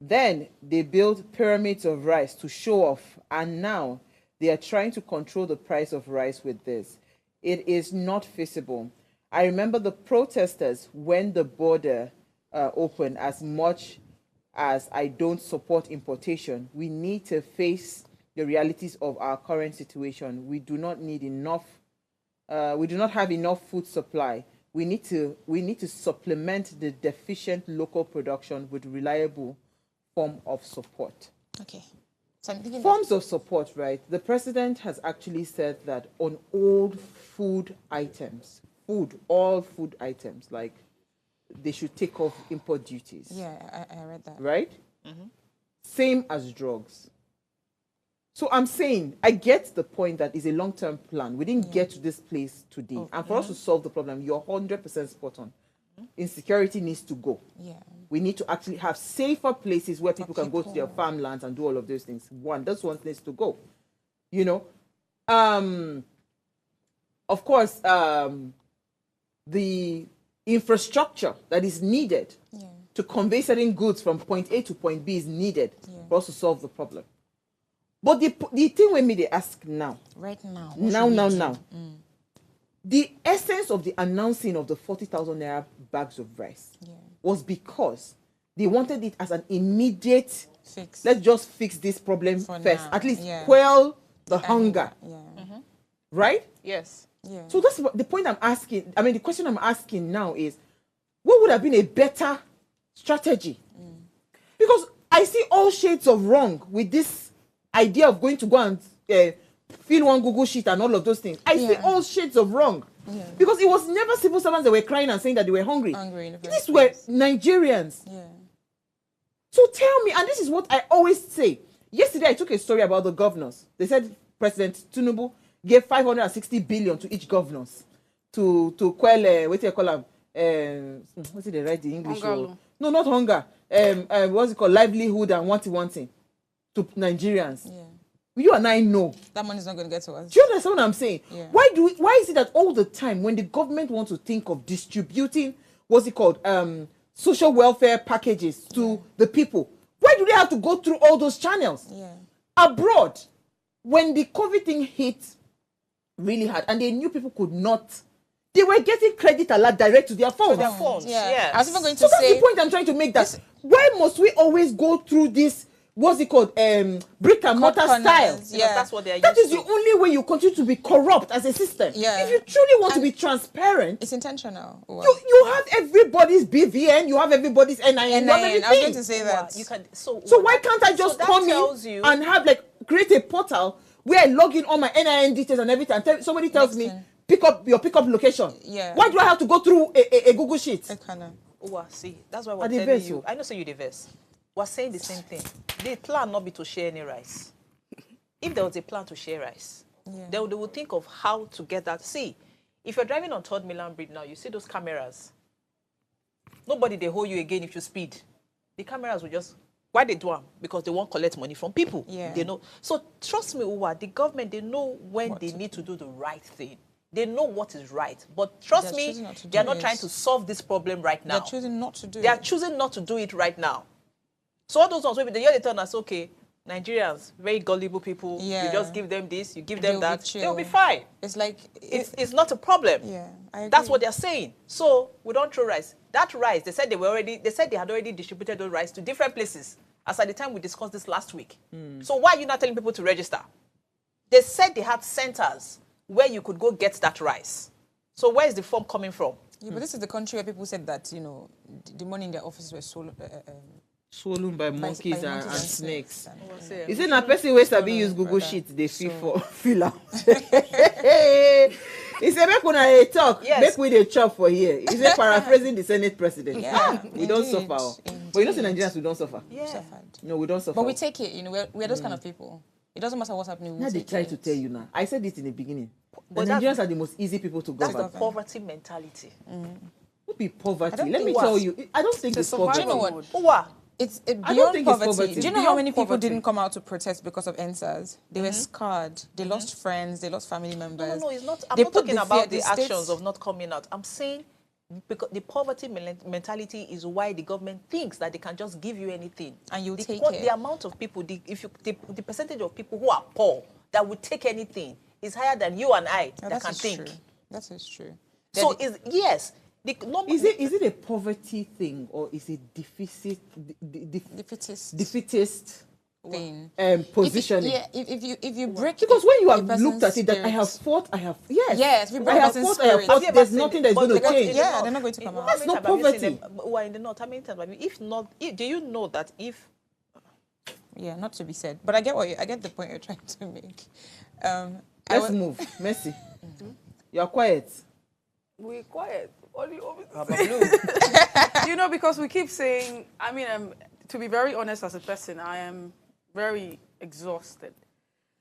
Then they built pyramids of rice to show off, and now they are trying to control the price of rice with this. It is not feasible. I remember the protesters when the border opened. As much as I don't support importation, we need to face the realities of our current situation. We do not need enough. We do not have enough food supply. We need to supplement the deficient local production with reliable form of support. Okay. So I'm thinking. Forms of support, right? The president has actually said that on all food items, food, all food items, like they should take off import duties. Yeah, I read that. Right? Same as drugs. So I'm saying, I get the point that it's a long-term plan. We didn't get to this place today. And for us to solve the problem, you're 100% spot on. Insecurity needs to go. Yeah. We need to actually have safer places where people can go to their farmlands and do all of those things. This one needs to go. You know? Of course, the infrastructure that is needed to convey certain goods from point A to point B is needed for us to solve the problem. But the thing with me, they ask now. Right now. Now. The essence of the announcing of the 40,000 naira bags of rice was because they wanted it as an immediate fix. Let's just fix this problem first. Now. At least quell the hunger. Yeah. Right? Yes. Yeah. So that's the point I'm asking. I mean, the question I'm asking now is, what would have been a better strategy? Because I see all shades of wrong with this idea of going to go and fill one Google sheet and all of those things. I see all shades of wrong. Because it was never civil servants that were crying and saying that they were hungry. These were Nigerians. Yeah. So tell me, and this is what I always say. Yesterday, I took a story about the governors. They said President Tinubu gave 560 billion to each governors to quell, what do you call them? What's it they write the English? No, not hunger. What's it called? Livelihood and wanting to Nigerians. Yeah. You and I know that money is not going to get to us. Do you understand what I'm saying? Yeah. Why is it that all the time when the government wants to think of distributing, what's it called, social welfare packages to the people, why do they have to go through all those channels? Yeah. Abroad, when the COVID thing hit really hard and they knew people could not, they were getting credit alert direct to their phones. Yeah. I was even going to so say, that's the point I'm trying to make, that why must we always go through this, what's it called, brick and mortar style? Yeah, that's what they are used That is to. the only way you continue to be corrupt as a system. Yeah. If you truly want to be transparent, it's intentional. You have everybody's BVN, you have everybody's NIN, you have everything. I was going to say that. You can, so why can't I just come in and have, like, create a portal where I log in all my NIN details and everything, and somebody tells me, pick up your pickup location. Yeah. Why do I have to go through a Google sheet? See, that's why we're telling you. I know, so you diverse. We're saying the same thing. The plan not be to share any rice. If there was a plan to share rice, they would think of how to get that. See, if you're driving on 3rd Mainland Bridge now, you see those cameras. Nobody, they hold you again if you speed. The cameras will just, why they do them? Because they won't collect money from people. Yeah. They know. So trust me, Uwa, the government, they know when they need to do the right thing. They know what is right. But trust me, they are not trying to solve this problem right now. They're choosing not to do it. They are choosing not to do it right now. So all those ones, maybe they turn us, okay, Nigerians, very gullible people, you just give them this, you give them that, they'll be fine. It's like... It's not a problem. Yeah, I agree. That's what they're saying. So we don't throw rice. That rice, they said they had already distributed those rice to different places as at the time we discussed this last week. So why are you not telling people to register? They said they had centers where you could go get that rice. So where is the form coming from? Yeah, but this is the country where people said that, the money in their offices were swollen by monkeys and snakes. Is it not person where Sabi use Google Sheets they fill out? He said, make una a talk, make we the chop for here. He said, paraphrasing the Senate president. Yeah, we don't suffer. But you know, in Nigerians, we don't suffer. Yeah. No, we don't suffer. But we take it, we're those kind of people. It doesn't matter what's happening. Now they try to tell you now. I said this in the beginning. But Nigerians are the most easy people to govern. That's the poverty mentality. What be poverty? Let me tell you. I don't think it's poverty. Do you know what? It's beyond poverty. Do you know how many people didn't come out to protest because of NSAS? They were scarred. They lost friends. They lost family members. No, it's not. I'm not talking about the actions of not coming out. I'm saying because the poverty mentality is why the government thinks that they can just give you anything. And you take it. The amount of people, the percentage of people who are poor that would take anything is higher than you and I that can think. True. That is true. So yes. Is it a poverty thing or is it defeatist thing? Positioning. If you break, because when you have looked at it, that I have fought, we break I have fought. There's nothing that's going to change. Yeah, they're not going to come out. That's not poverty. Who are in the north? How many times? If not, do you know that if? Yeah, not to be said, but I get the point you're trying to make. Let's move, Mercy. You're quiet. We're quiet. What do you want me to say? You know, because we keep saying, I mean, to be very honest as a person, I am very exhausted.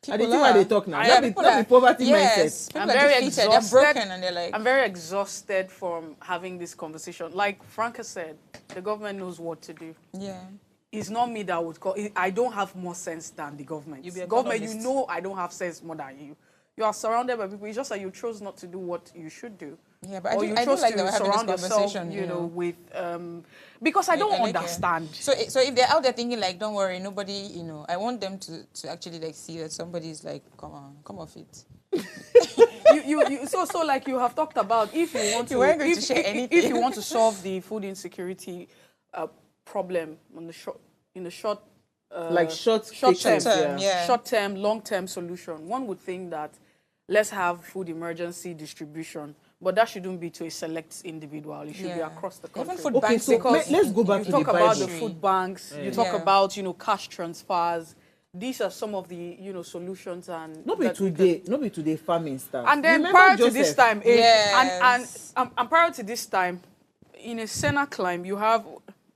I didn't why they talk now. Yeah, That be poverty yes, mindset. people I'm are very defeated, exhausted. they're broken, and they're like... I'm very exhausted from having this conversation. Like Franca said, the government knows what to do. Yeah. It's not me that would call. I don't have more sense than the government. You be Government, you economist. know I don't have sense more than you. You are surrounded by people. It's just that you chose not to do what you should do. Yeah, but or I you do chose like to that we're having this surround yourself, conversation, you know, with because I don't like it. understand. So if they're out there thinking like, don't worry, nobody, you know, I want them to actually like see that somebody's like, come on, come off it. So like you have talked about, if you want You weren't to, going to share anything. if you want to solve the food insecurity problem in the short Like short term, term, yeah. short term, long term solution, one would think that let's have food emergency distribution, but that shouldn't be to a select individual. It should be Yeah. across the Even country. food Okay, banks, so because let's go back You to talk the about the Bible. food banks. You talk Yeah. about cash transfers. These are some of the solutions and Not be that we can- today, not be today farming stuff. And then Remember prior to Joseph? this time, Yes. and prior to this time, in a Senate climb, you have,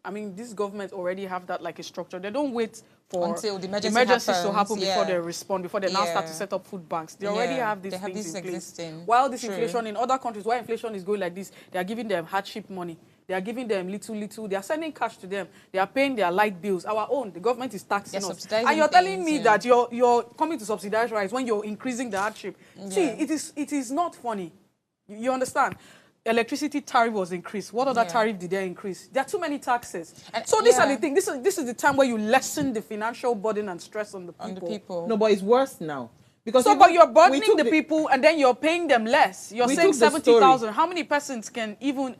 I mean, this government already have that like a structure. They don't wait for Until the emergency emergencies to happens, happen before yeah. they respond, before they now start to Yeah. set up food banks. They already Yeah, have these they have things this in place. existing. While this True. inflation in other countries, where inflation is going like this, they are giving them hardship money. They are giving them little. They are sending cash to them. They are paying their light bills. Our own, the government is taxing They're us. subsidizing And you're telling things, me yeah. that you're coming to subsidize rice when you're increasing the hardship. See, it is not funny. You understand? Electricity tariff was increased. What other Yeah. tariff did they increase? There are too many taxes. And- So these are yeah. the things. This is the time where you lessen the financial burden and stress on the people. on the people. No, but it's worse now. Because So, even but you're we burdening took the people, and then you're paying them less. You're We saying took the 70,000. How many persons can even,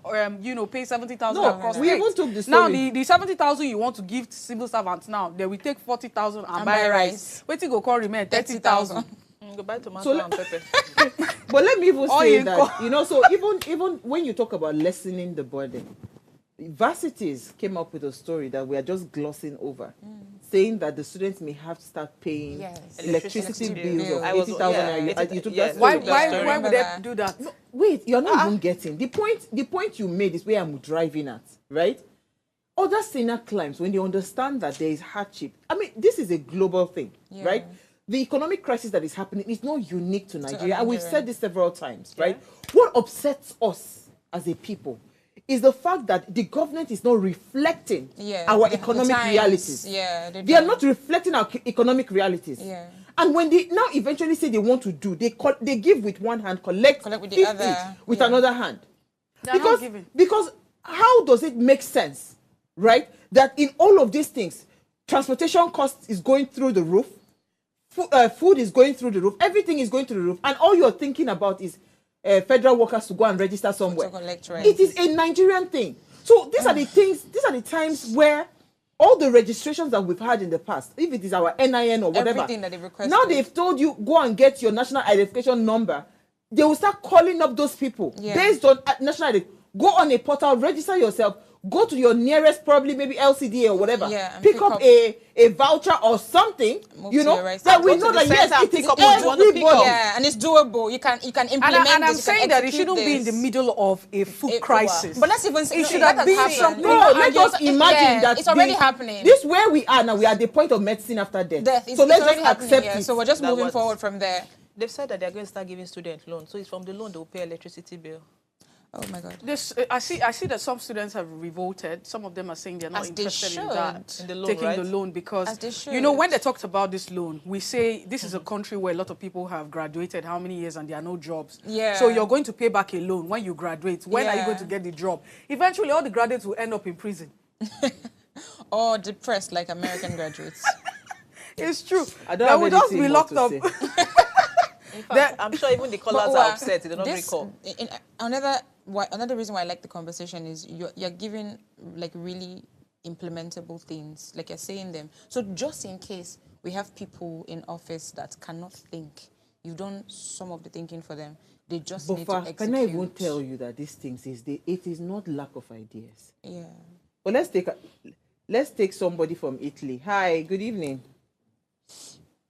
pay 70,000 No, across we states? even took the Now, story. the 70,000 you want to give to civil servants now, they will take 40,000 and buy buy rice. rice. Wait till go call remain 30,000. Go buy tomato So and pepper. But let me even Or say in that, so even when you talk about lessening the burden, varsities came up with a story that we are just glossing over, saying that the students may have to start paying Yes. electricity Electricity bills bills. of I was- 80,000. yeah, You took yes. that Why, story. That why, story. why would they Remember do that? No, wait, you're not even getting the point you made is where I'm driving at, right? Other senior climbs, when they understand that there is hardship, I mean, this is a global thing, Yeah. right? The economic crisis that is happening is not unique to Nigeria, and we've Nigeria. said this several times, right? What upsets us as a people is the fact that the government is not reflecting Yeah, our the economic times, realities. yeah, they they are don't. not reflecting our economic realities. Yeah. And when they now eventually say they want to do, they give with one hand, collect with the 50 other, with yeah. another hand. They are not giving. Because how does it make sense, right? That in all of these things, transportation cost is going through the roof, food is going through the roof, everything is going through the roof, and all you're thinking about is federal workers to go and register somewhere. collect rent. It is a Nigerian thing. So these are the things, these are the times where all the registrations that we've had in the past, if it is our NIN or whatever, Everything that they've requested. now they've told you, go and get your national identification number. They will start calling up those people Yeah. based on national ID. Go on a portal, register yourself, go to your nearest, probably maybe LCDA or whatever, Yeah, and pick pick up up a voucher or something, Move you to know, your right that side. we Go to know the that yes, center, it is pick up what you want to pick everybody. up. Yeah, and it's doable. You can implement And this. I'm you can saying that it execute shouldn't be in the this. middle of a food crisis. But let's even say It should that have been has something. happened. No, let us imagine that it's already happening. This where we are now, we are at the point of medicine after death. It's so let's already just happening, accept yeah. it. So we're just That moving was- forward from there. They've said that they're going to start giving student loans. So it's from the loan they will pay electricity bill. Oh my God. This, I see that some students have revolted. Some of them are saying they're not As they interested in should. that, In the loan, taking right? the loan because, As they you know, should. when they talked about this loan, we say this is a country where a lot of people have graduated how many years and there are no jobs. Yeah. So you're going to pay back a loan when you graduate. When are you Yeah. going to get the job? Eventually, all the graduates will end up in prison. Or depressed like American graduates. It's true. I don't They have will just anything be more locked to up. say. In fact, I'm sure even the callers But, are upset. They don't this- recall. Another reason why I like the conversation is you're giving like really implementable things, like you're saying them. So just in case we have people in office that cannot think, you've done some of the thinking for them. They just need to But execute. can I even tell you that these things it is not lack of ideas. Yeah. But let's take somebody from Italy. Hi, good evening.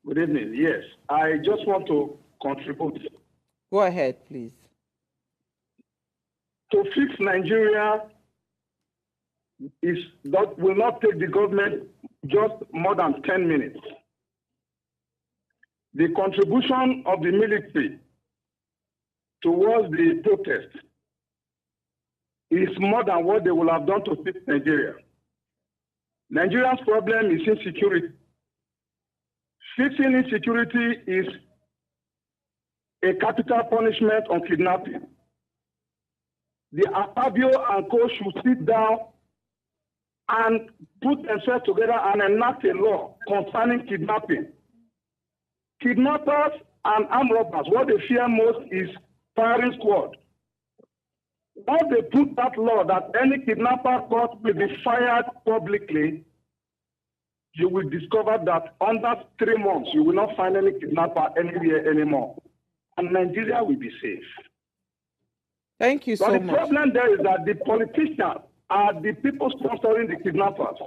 Good evening. Yes, I just want to contribute. Go ahead, please. to fix Nigeria will not take the government just more than 10 minutes. The contribution of the military towards the protest is more than what they will have done to fix Nigeria. Nigeria's problem is insecurity. Fixing insecurity is a capital punishment on kidnapping. The Akpabio and co should sit down and put themselves together and enact a law concerning kidnapping. Kidnappers and armed robbers, what they fear most is firing squad. Once they put that law that any kidnapper caught will be fired publicly, you will discover that under 3 months, you will not find any kidnapper anywhere anymore. And Nigeria will be safe. Thank you so much. much. The problem there is that the politicians are the people sponsoring the kidnappers.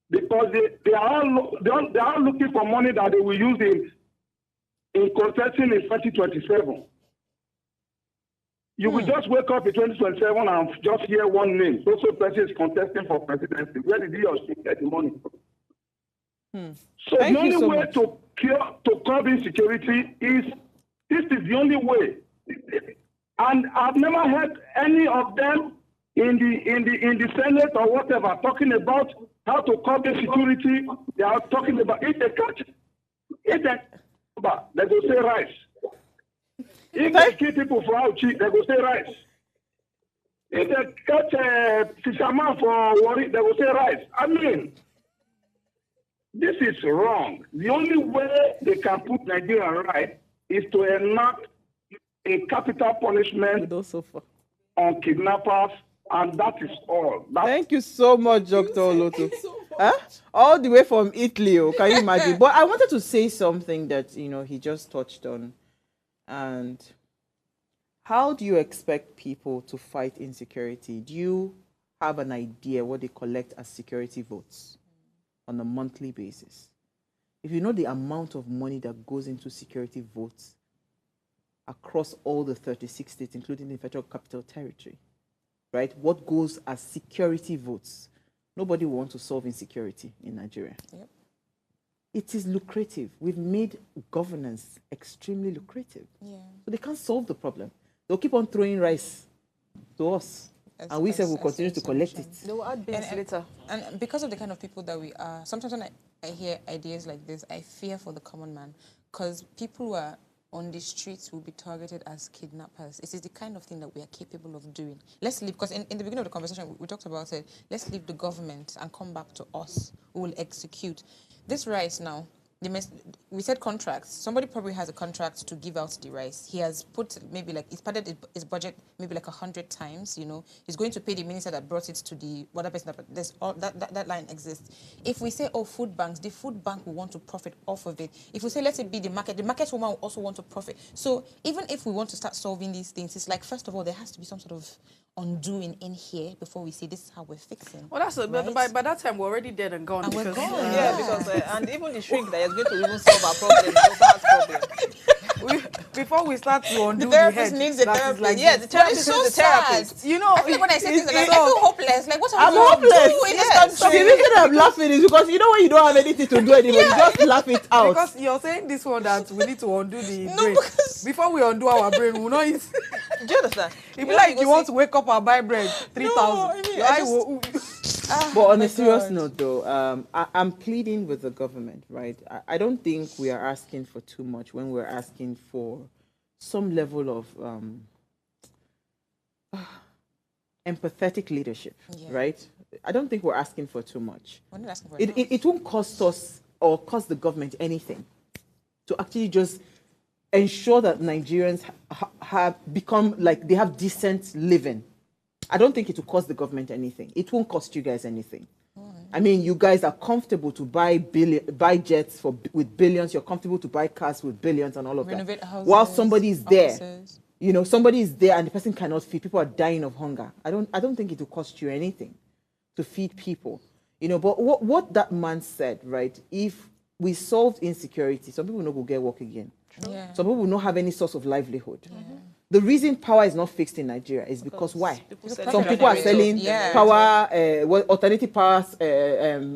Because they are all looking for money that they will use in contesting in 2027. You will just wake up in 2027 and just hear one name. So person is contesting for presidency. Where did he or she get the money from? So the only way to curb insecurity is this is the only way. And I've never heard any of them in the Senate or whatever talking about how to curb insecurity. They are talking about if they catch they go say rice. If they kill people for how cheap, they go say rice. If they catch a fisherman for worry, they go say rice. I mean, this is wrong. The only way they can put Nigeria right is to enact a capital punishment on kidnappers, and that is all. Thank you so much, Dr. Olotu. All the way from Italy, can you imagine? But I wanted to say something that, he just touched on. And how do you expect people to fight insecurity? Do you have an idea what they collect as security votes on a monthly basis? If you know the amount of money that goes into security votes across all the 36 states, including the Federal Capital Territory, right? What goes as security votes? Nobody wants to solve insecurity in Nigeria. Yep. It is lucrative. We've made governance extremely lucrative. Yeah. So they can't solve the problem. They'll keep on throwing rice to us. And we said we'll continue to collect it. They will add beans later. And because of the kind of people that we are, sometimes when I hear ideas like this, I fear for the common man. Because people who are on the streets will be targeted as kidnappers. It is the kind of thing that we are capable of doing. Let's leave, because in the beginning of the conversation, we talked about it, let's leave the government and come back to us who will execute. This rice now, we said contracts. Somebody probably has a contract to give out the rice. He has put maybe like, he's padded his budget maybe like 100 times, He's going to pay the minister that brought it to the other person. That line exists. If we say, food banks, the food bank will want to profit off of it. If we say, let it be the market woman will also want to profit. So even if we want to start solving these things, it's like, first of all, there has to be some sort of undoing in here before we say this is how we're fixing. Well, that's right? By that time we're already dead and gone. And we're gone. Yeah, because and even the shrink that is going to even solve our problem also has problem. Before we start to undo the therapist needs a therapist. Like the therapist so is the therapist. Sad. I feel like when I say things like I feel hopeless. Like what are I'm we hopeless. in this country? The reason I'm laughing is because when you don't have anything to do anymore, you just laugh it out. Because you're saying this one that we need to undo the brain. Before we undo our brain, we'll not eat. Do you understand? If like you want to wake up and buy bread, 3,000. But on a serious note, though, I'm pleading with the government, right? I don't think we are asking for too much when we're asking for some level of empathetic leadership, right? I don't think we're asking for too much. We're not asking for it won't cost us or cost the government anything to actually just ensure that Nigerians have become like they have decent living. I don't think it will cost the government anything. It won't cost you guys anything. I mean, you guys are comfortable to buy jets with billions. You're comfortable to buy cars with billions and all of Renovate that. Houses, while somebody is there, offices. Somebody is there and the person cannot feed. People are dying of hunger. I don't think it will cost you anything to feed people. But what that man said, right? If we solved insecurity, some people will not go get work again. Yeah. Some people will not have any source of livelihood. The reason power is not fixed in Nigeria is because why? Some people are selling Yeah. power, alternative powers,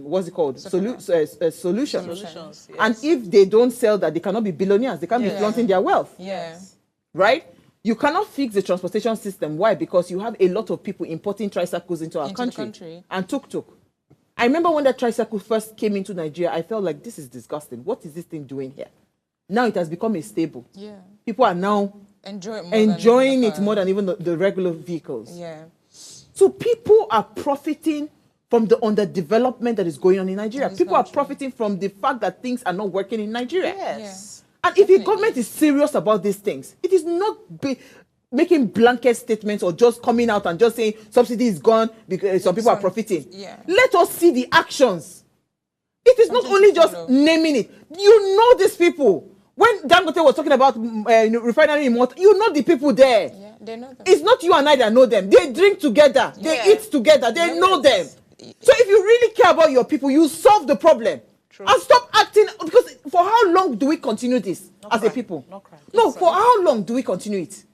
what's it called? Solutions. Solutions, yes. And if they don't sell that, they cannot be billionaires. They can't be flaunting their wealth. Yeah. Right? You cannot fix the transportation system. Why? Because you have a lot of people importing tricycles into our country. And tuk-tuk. I remember when that tricycle first came into Nigeria, I felt like, this is disgusting. What is this thing doing here? Now it has become a staple. Yeah. People are now enjoying it more than even the regular vehicles. Yeah. So people are profiting from the underdevelopment that is going on in Nigeria. People are profiting from the fact that things are not working in Nigeria. Yes. And if the government is serious about these things, it is not making blanket statements or just coming out and just saying subsidy is gone because some people are profiting. Yeah. Let us see the actions. It is not only just naming it. You know these people. When Dangote was talking about refinery in Malta, you know the people there. Yeah, they know them. It's not you and I that know them. They drink together. They eat together. They know them. So if you really care about your people, you solve the problem. True. And stop acting, because for how long do we continue this as a people? No, for how long do we continue it?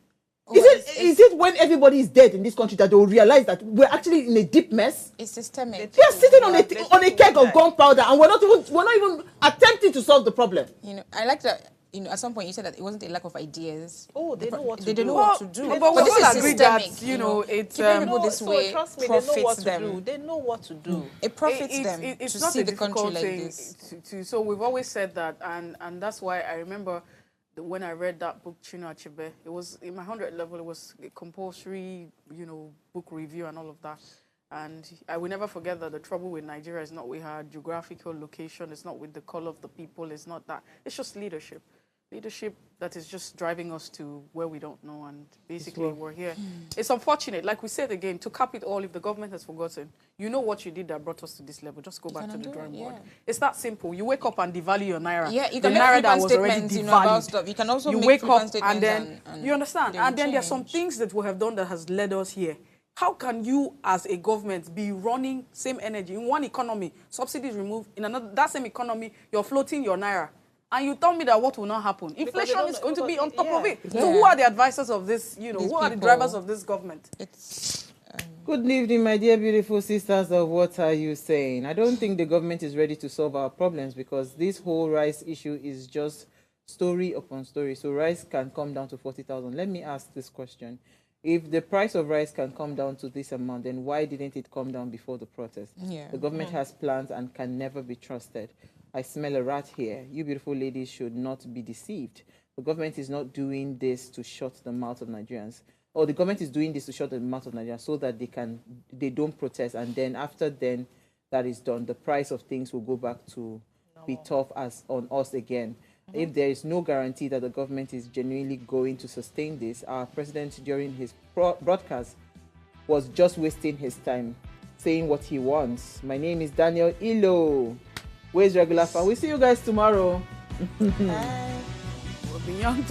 Is it when everybody is dead in this country that they will realize that we're actually in a deep mess? It's systemic. They are sitting on a keg of gunpowder, and we're not even attempting to solve the problem. You know, I like that. You know, at some point you said that it wasn't a lack of ideas. Oh, they know what to do. They don't know what to do. But this is agree systemic. that, you know, it's keeping people this so way trust me, they know what profits to do. them. They know what to do. It profits them it's to not see a the country difficult like thing this. so we've always said that, and that's why I remember when I read that book, Chino Achebe, it was in my 100 level, it was a compulsory, you know, book review and all of that. And I will never forget that the trouble with Nigeria is not with our geographical location, it's not with the color of the people, it's not that. It's just leadership. Leadership that is just driving us to where we don't know, and basically we're here. It's unfortunate, like we said again, to cap it all, if the government has forgotten, you know what you did that brought us to this level, just go back to the drawing board. It's that simple. You wake up and devalue your naira. Yeah, you can the make naira that was already statements, you know, about devalued. stuff. You can also You make wake up statements and then, you understand? And then there are some change. things that we have done that has led us here. How can you, as a government, be running same energy in one economy, subsidies removed, in another, that same economy, you're floating your naira? And you tell me that what will not happen? Inflation is going to be on top of it. So who are the advisors of this, you know, who are the drivers of this government? It's Good evening, my dear beautiful sisters of What Are You Saying? I don't think the government is ready to solve our problems, because this whole rice issue is just story upon story. So rice can come down to 40,000. Let me ask this question. If the price of rice can come down to this amount, then why didn't it come down before the protest? Yeah. The government has plans and can never be trusted. I smell a rat here. You beautiful ladies should not be deceived. The government is not doing this to shut the mouth of Nigerians. Or the government is doing this to shut the mouth of Nigerians so that they don't protest. And then after then that is done, the price of things will go back to be tough on us again. If there is no guarantee that the government is genuinely going to sustain this, our president during his broadcast was just wasting his time saying what he wants. My name is Daniel Ilo. Where's regular fan? We'll see you guys tomorrow. Bye. We're beyond